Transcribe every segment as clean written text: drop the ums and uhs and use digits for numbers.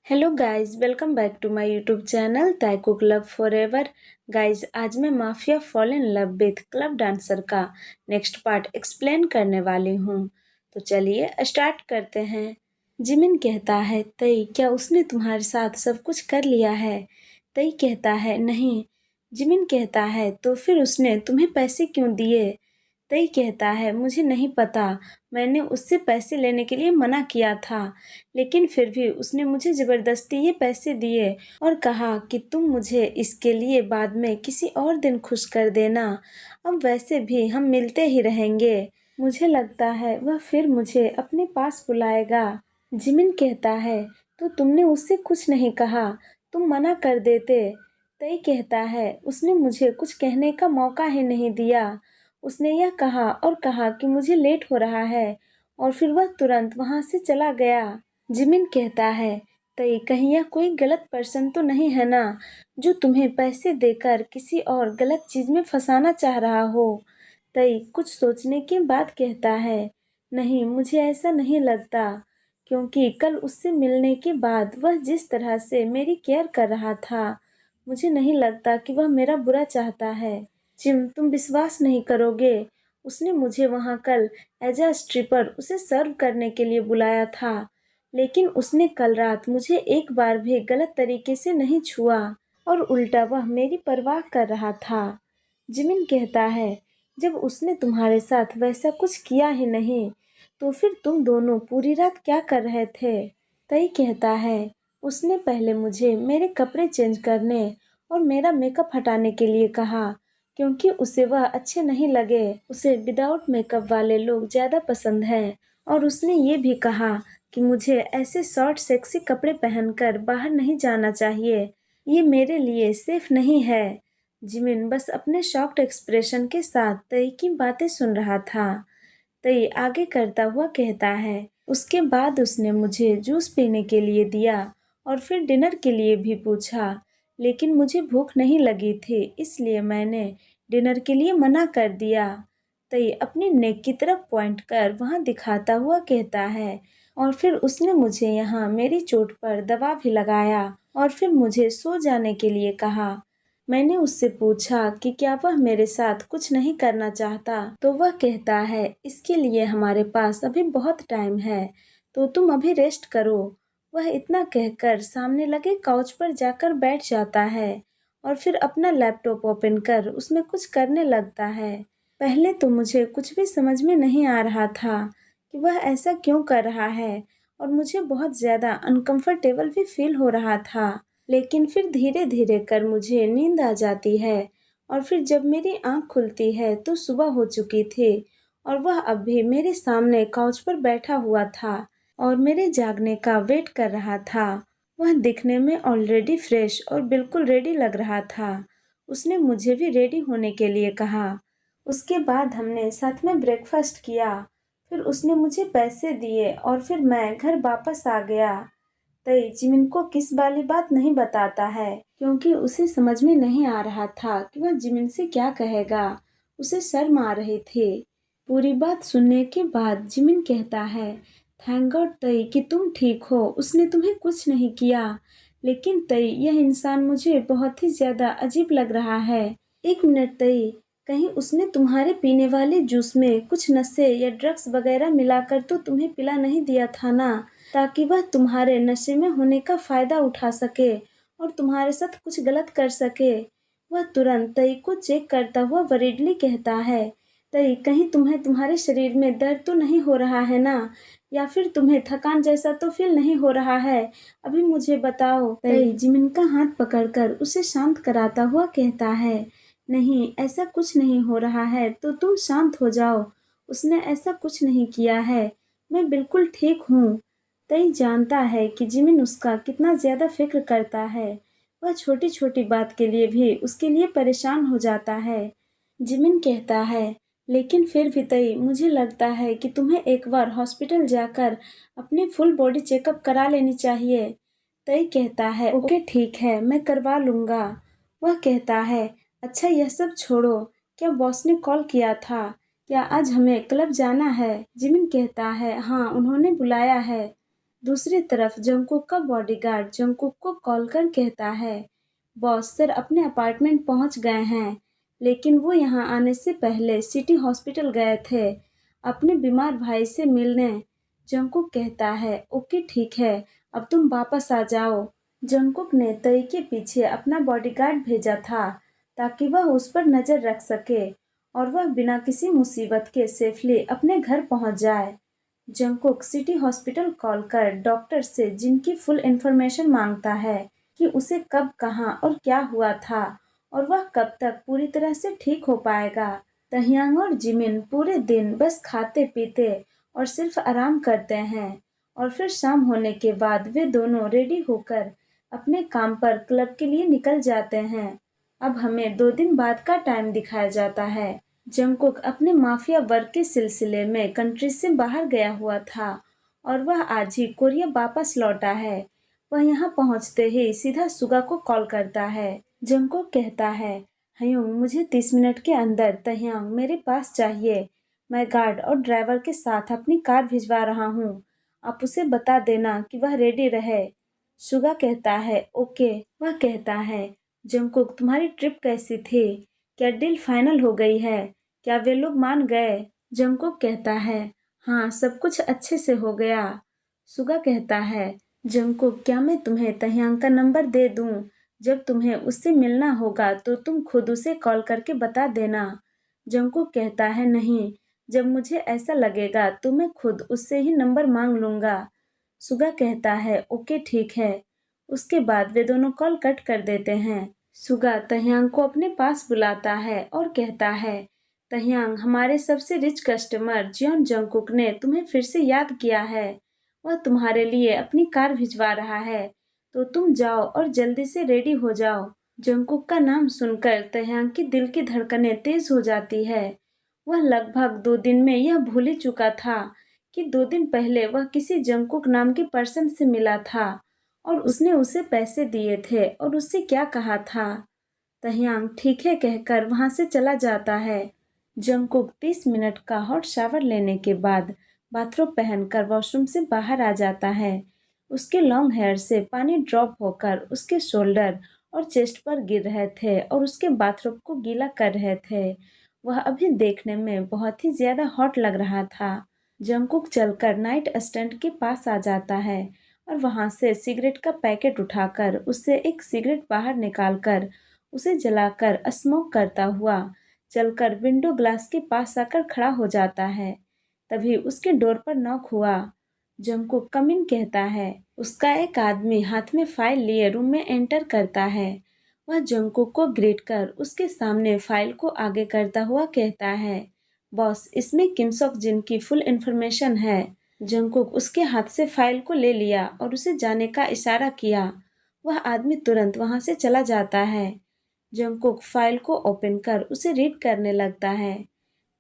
Hello guys, welcome back to my YouTube channel Taekook love forever. Guys, आज मैं mafia fall in love with club dancer का next part explain करने वाली हूँ। तो चलिए स्टार्ट करते हैं। जिमिन कहता है, तई क्या उसने तुम्हारे साथ सब कुछ कर लिया है? तई कहता है, नहीं। जिमिन कहता है, तो फिर उसने तुम्हें पैसे क्यों दिए? तई कहता है, मुझे नहीं पता, मैंने उससे पैसे लेने के लिए मना किया था, लेकिन फिर भी उसने मुझे ज़बरदस्ती ये पैसे दिए और कहा कि तुम मुझे इसके लिए बाद में किसी और दिन खुश कर देना। अब वैसे भी हम मिलते ही रहेंगे। मुझे लगता है वह फिर मुझे अपने पास बुलाएगा। जिमिन कहता है, तो तुमने उससे कुछ नहीं कहा, तुम मना कर देते। तय कहता है, उसने मुझे कुछ कहने का मौका ही नहीं दिया। उसने यह कहा और कहा कि मुझे लेट हो रहा है और फिर वह तुरंत वहां से चला गया। जिमिन कहता है, तई कहीं यह कोई गलत पर्सन तो नहीं है ना, जो तुम्हें पैसे देकर किसी और गलत चीज में फंसाना चाह रहा हो? तई कुछ सोचने के बाद कहता है, नहीं, मुझे ऐसा नहीं लगता, क्योंकि कल उससे मिलने के बाद वह जिस तरह से मेरी केयर कर रहा था, मुझे नहीं लगता कि वह मेरा बुरा चाहता है। जिम, तुम विश्वास नहीं करोगे, उसने मुझे वहां कल एज अ स्ट्रिपर उसे सर्व करने के लिए बुलाया था, लेकिन उसने कल रात मुझे एक बार भी गलत तरीके से नहीं छुआ और उल्टा वह मेरी परवाह कर रहा था। जिमिन कहता है, जब उसने तुम्हारे साथ वैसा कुछ किया ही नहीं, तो फिर तुम दोनों पूरी रात क्या कर रहे थे? तई कहता है, उसने पहले मुझे मेरे कपड़े चेंज करने और मेरा मेकअप हटाने के लिए कहा, क्योंकि उसे वह अच्छे नहीं लगे। उसे विदाउट मेकअप वाले लोग ज़्यादा पसंद हैं। और उसने ये भी कहा कि मुझे ऐसे शॉर्ट सेक्सी कपड़े पहनकर बाहर नहीं जाना चाहिए, ये मेरे लिए सेफ नहीं है। जिमिन बस अपने शॉक्ड एक्सप्रेशन के साथ तई की बातें सुन रहा था। तई आगे करता हुआ कहता है, उसके बाद उसने मुझे जूस पीने के लिए दिया और फिर डिनर के लिए भी पूछा, लेकिन मुझे भूख नहीं लगी थी, इसलिए मैंने डिनर के लिए मना कर दिया। तई अपनी नेक की तरफ पॉइंट कर वहां दिखाता हुआ कहता है, और फिर उसने मुझे यहाँ मेरी चोट पर दवा भी लगाया और फिर मुझे सो जाने के लिए कहा। मैंने उससे पूछा कि क्या वह मेरे साथ कुछ नहीं करना चाहता, तो वह कहता है, इसके लिए हमारे पास अभी बहुत टाइम है, तो तुम अभी रेस्ट करो। वह इतना कहकर सामने लगे काउच पर जाकर बैठ जाता है और फिर अपना लैपटॉप ओपन कर उसमें कुछ करने लगता है। पहले तो मुझे कुछ भी समझ में नहीं आ रहा था कि वह ऐसा क्यों कर रहा है, और मुझे बहुत ज़्यादा अनकंफर्टेबल भी फील हो रहा था, लेकिन फिर धीरे धीरे कर मुझे नींद आ जाती है और फिर जब मेरी आंख खुलती है तो सुबह हो चुकी थी और वह अब भी मेरे सामने काउच पर बैठा हुआ था और मेरे जागने का वेट कर रहा था। वह दिखने में ऑलरेडी फ्रेश और बिल्कुल रेडी लग रहा था। उसने मुझे भी रेडी होने के लिए कहा। उसके बाद हमने साथ में ब्रेकफास्ट किया, फिर उसने मुझे पैसे दिए और फिर मैं घर वापस आ गया। तई जिमिन को किस वाली बात नहीं बताता है, क्योंकि उसे समझ में नहीं आ रहा था कि वह जिमिन से क्या कहेगा। उसे शर्म आ रही थी। पूरी बात सुनने के बाद जिमिन कहता है, थैंक गॉड तई कि तुम ठीक हो, उसने तुम्हें कुछ नहीं किया। लेकिन तई, यह इंसान मुझे बहुत ही ज्यादा अजीब लग रहा है। एक मिनट तई, कहीं उसने तुम्हारे पीने वाले जूस में कुछ नशे या ड्रग्स वगैरह मिलाकर तो तुम्हें पिला नहीं दिया था ना, ताकि वह तुम्हारे नशे में होने का फायदा उठा सके और तुम्हारे साथ कुछ गलत कर सके? वह तुरंत तई को चेक करता हुआ वरीडली कहता है, तई कहीं तुम्हें तुम्हारे शरीर में दर्द तो नहीं हो रहा है ना, या फिर तुम्हें थकान जैसा तो फील नहीं हो रहा है? अभी मुझे बताओ। तई जिमिन का हाथ पकड़कर उसे शांत कराता हुआ कहता है, नहीं, ऐसा कुछ नहीं हो रहा है, तो तुम शांत हो जाओ, उसने ऐसा कुछ नहीं किया है, मैं बिल्कुल ठीक हूँ। तई जानता है कि जिमिन उसका कितना ज्यादा फिक्र करता है। वह छोटी छोटी बात के लिए भी उसके लिए परेशान हो जाता है। जिमिन कहता है, लेकिन फिर भी तई, मुझे लगता है कि तुम्हें एक बार हॉस्पिटल जाकर अपनी फुल बॉडी चेकअप करा लेनी चाहिए। तई कहता है, ओके ठीक है, मैं करवा लूंगा। वह कहता है, अच्छा यह सब छोड़ो, क्या बॉस ने कॉल किया था? क्या आज हमें क्लब जाना है? जिमिन कहता है, हाँ, उन्होंने बुलाया है। दूसरी तरफ जंगकुक का बॉडीगार्ड जंगकुक को कॉल कर कहता है, बॉस सर अपने अपार्टमेंट पहुंच गए हैं, लेकिन वो यहाँ आने से पहले सिटी हॉस्पिटल गए थे अपने बीमार भाई से मिलने। जंगकुक कहता है, ओके ठीक है, अब तुम वापस आ जाओ। जंगकुक ने तई के पीछे अपना बॉडीगार्ड भेजा था ताकि वह उस पर नजर रख सके और वह बिना किसी मुसीबत के सेफली अपने घर पहुंच जाए। जंगकुक सिटी हॉस्पिटल कॉल कर डॉक्टर से जिनकी फुल इन्फॉर्मेशन मांगता है कि उसे कब कहाँ और क्या हुआ था और वह कब तक पूरी तरह से ठीक हो पाएगा। तहियांग और जिमिन पूरे दिन बस खाते पीते और सिर्फ आराम करते हैं और फिर शाम होने के बाद वे दोनों रेडी होकर अपने काम पर क्लब के लिए निकल जाते हैं। अब हमें 2 दिन बाद का टाइम दिखाया जाता है। जंगकुक अपने माफिया वर्क के सिलसिले में कंट्री से बाहर गया हुआ था और वह आज ही कोरिया वापस लौटा है। वह यहाँ पहुँचते ही सीधा सुगा को कॉल करता है। जंगकुक कहता है, हयूंग मुझे 30 मिनट के अंदर तह्यांग मेरे पास चाहिए। मैं गार्ड और ड्राइवर के साथ अपनी कार भिजवा रहा हूँ। आप उसे बता देना कि वह रेडी रहे। सुगा कहता है, ओके। वह कहता है, जंगकुक तुम्हारी ट्रिप कैसी थी? क्या डील फाइनल हो गई है? क्या वे लोग मान गए? जंगकुक कहता है, हाँ सब कुछ अच्छे से हो गया। सुगा कहता है, जंगकुक क्या मैं तुम्हें तह्यांग का नंबर दे दूं? जब तुम्हें उससे मिलना होगा तो तुम खुद उसे कॉल करके बता देना। जंगकुक कहता है, नहीं, जब मुझे ऐसा लगेगा तो मैं खुद उससे ही नंबर मांग लूंगा। सुगा कहता है, ओके ठीक है। उसके बाद वे दोनों कॉल कट कर देते हैं। सुगा तह्यांग को अपने पास बुलाता है और कहता है, तह्यांग हमारे सबसे रिच कस्टमर जियोन जंगकुक ने तुम्हें फिर से याद किया है। वह तुम्हारे लिए अपनी कार भिजवा रहा है, तो तुम जाओ और जल्दी से रेडी हो जाओ। जंगकुक का नाम सुनकर तह्यांग की दिल की धड़कनें तेज हो जाती है। वह लगभग 2 दिन में यह भूल ही चुका था कि 2 दिन पहले वह किसी जंगकुक नाम के पर्सन से मिला था और उसने उसे पैसे दिए थे और उससे क्या कहा था। तह्यांग ठीक है कहकर वहां से चला जाता है। जंगकुक 30 मिनट का हॉट शावर लेने के बाद बाथरोब पहनकर वॉशरूम से बाहर आ जाता है। उसके लॉन्ग हेयर से पानी ड्रॉप होकर उसके शोल्डर और चेस्ट पर गिर रहे थे और उसके बाथरोब को गीला कर रहे थे। वह अभी देखने में बहुत ही ज्यादा हॉट लग रहा था। जंगकुक चलकर नाइट स्टैंड के पास आ जाता है और वहां से सिगरेट का पैकेट उठाकर उससे एक सिगरेट बाहर निकालकर उसे जलाकर स्मोक करता हुआ चलकर विंडो ग्लास के पास आकर खड़ा हो जाता है। तभी उसके डोर पर नॉक हुआ। जंगकुक कम इन कहता है। उसका एक आदमी हाथ में फाइल लिए रूम में एंटर करता है। वह जंगकुक को ग्रीट कर उसके सामने फाइल को आगे करता हुआ कहता है, बॉस इसमें किम सॉक जिन की फुल इन्फॉर्मेशन है। जंगकुक उसके हाथ से फाइल को ले लिया और उसे जाने का इशारा किया। वह आदमी तुरंत वहां से चला जाता है। जंगकुक फाइल को ओपन कर उसे रीड करने लगता है।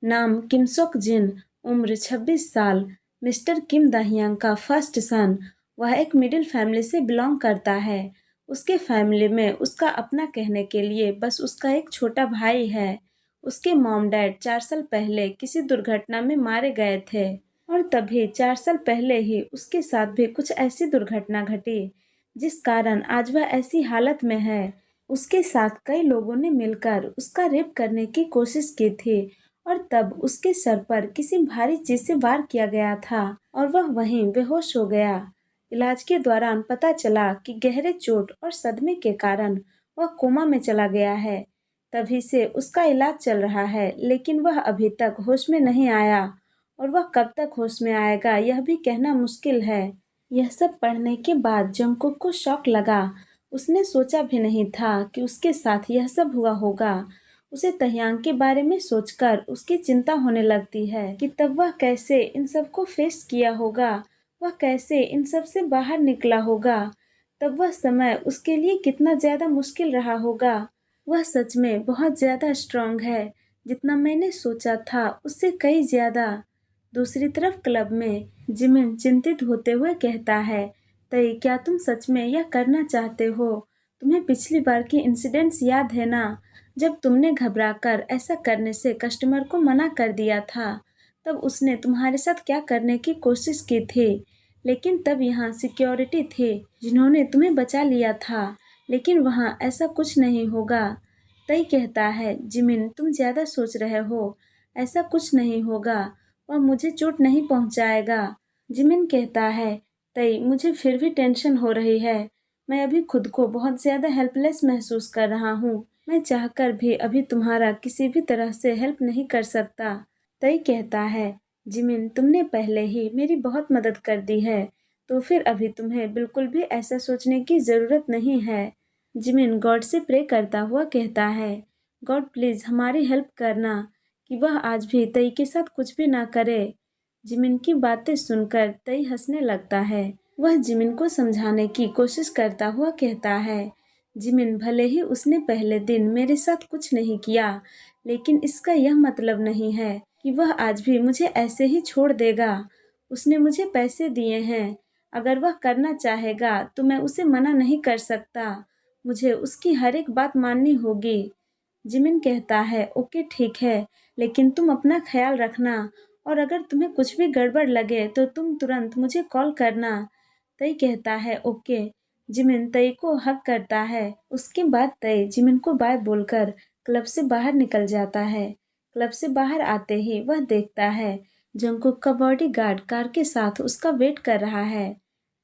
नाम किम सॉक जिन, उम्र 26 साल, मिस्टर किम दाहियांग का फर्स्ट सन। वह एक मिडिल फैमिली से बिलोंग करता है। उसके फैमिली में उसका अपना कहने के लिए बस उसका एक छोटा भाई है। उसके मॉम डैड 4 साल पहले किसी दुर्घटना में मारे गए थे और तभी 4 साल पहले ही उसके साथ भी कुछ ऐसी दुर्घटना घटी जिस कारण आज वह ऐसी हालत में है। उसके साथ कई लोगों ने मिलकर उसका रेप करने की कोशिश की थी और तब उसके सर पर किसी भारी चीज से वार किया गया था और वह वहीं बेहोश हो गया। इलाज के दौरान पता चला कि गहरे चोट और सदमे के कारण वह कोमा में चला गया है। तभी से उसका इलाज चल रहा है, लेकिन वह अभी तक होश में नहीं आया और वह कब तक होश में आएगा यह भी कहना मुश्किल है। यह सब पढ़ने के बाद जंगकुक को शॉक लगा। उसने सोचा भी नहीं था कि उसके साथ यह सब हुआ होगा। उसे तह्यांग के बारे में सोचकर उसकी चिंता होने लगती है कि तब वह कैसे इन सब को फेस किया होगा, वह कैसे इन सब से बाहर निकला होगा, तब वह समय उसके लिए कितना ज्यादा मुश्किल रहा होगा। वह सच में बहुत ज्यादा स्ट्रांग है, जितना मैंने सोचा था उससे कई ज्यादा। दूसरी तरफ क्लब में जिमिन चिंतित होते हुए कहता है, तई क्या तुम सच में यह करना चाहते हो? तुम्हें पिछली बार की इंसिडेंट्स याद है ना, जब तुमने घबराकर ऐसा करने से कस्टमर को मना कर दिया था? तब उसने तुम्हारे साथ क्या करने की कोशिश की थी? लेकिन तब यहाँ सिक्योरिटी थे जिन्होंने तुम्हें बचा लिया था, लेकिन वहाँ ऐसा कुछ नहीं होगा। तई कहता है, जिमिन तुम ज़्यादा सोच रहे हो, ऐसा कुछ नहीं होगा, वह मुझे चोट नहीं पहुँचाएगा। जिमिन कहता है, तई मुझे फिर भी टेंशन हो रही है, मैं अभी खुद को बहुत ज़्यादा हेल्पलेस महसूस कर रहा हूँ, मैं चाहकर भी अभी तुम्हारा किसी भी तरह से हेल्प नहीं कर सकता। तई कहता है, जिमिन तुमने पहले ही मेरी बहुत मदद कर दी है, तो फिर अभी तुम्हें बिल्कुल भी ऐसा सोचने की ज़रूरत नहीं है। जिमिन गॉड से प्रे करता हुआ कहता है, गॉड प्लीज़ हमारी हेल्प करना कि वह आज भी तई के साथ कुछ भी ना करे। जिमिन की बातें सुनकर तई हंसने लगता है। वह जिमिन को समझाने की कोशिश करता हुआ कहता है, जिमिन भले ही उसने पहले दिन मेरे साथ कुछ नहीं किया, लेकिन इसका यह मतलब नहीं है कि वह आज भी मुझे ऐसे ही छोड़ देगा। उसने मुझे पैसे दिए हैं, अगर वह करना चाहेगा तो मैं उसे मना नहीं कर सकता, मुझे उसकी हर एक बात माननी होगी। जिमिन कहता है, ओके ठीक है, लेकिन तुम अपना ख्याल रखना और अगर तुम्हें कुछ भी गड़बड़ लगे तो तुम तुरंत मुझे कॉल करना। तई कहता है, ओके। जिमिन तई को हक करता है। उसके बाद तई जिमिन को बाय बोलकर क्लब से बाहर निकल जाता है। क्लब से बाहर आते ही वह देखता है जंगकुक का बॉडीगार्ड कार के साथ उसका वेट कर रहा है।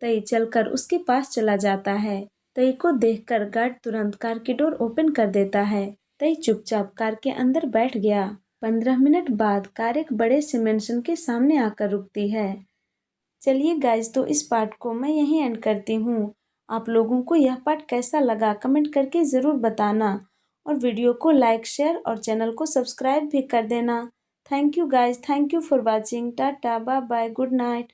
तई चलकर उसके पास चला जाता है। तई को देखकर गार्ड तुरंत कार की डोर ओपन कर देता है। तई चुपचाप कार के अंदर बैठ गया। 15 मिनट बाद कार एक बड़े से मेंशन के सामने आकर रुकती है। चलिए गाइज, तो इस पार्ट को मैं यहीं एंड करती हूँ। आप लोगों को यह पार्ट कैसा लगा कमेंट करके ज़रूर बताना और वीडियो को लाइक शेयर और चैनल को सब्सक्राइब भी कर देना। Thank you guys, thank you for watching. Tata bye bye, good night.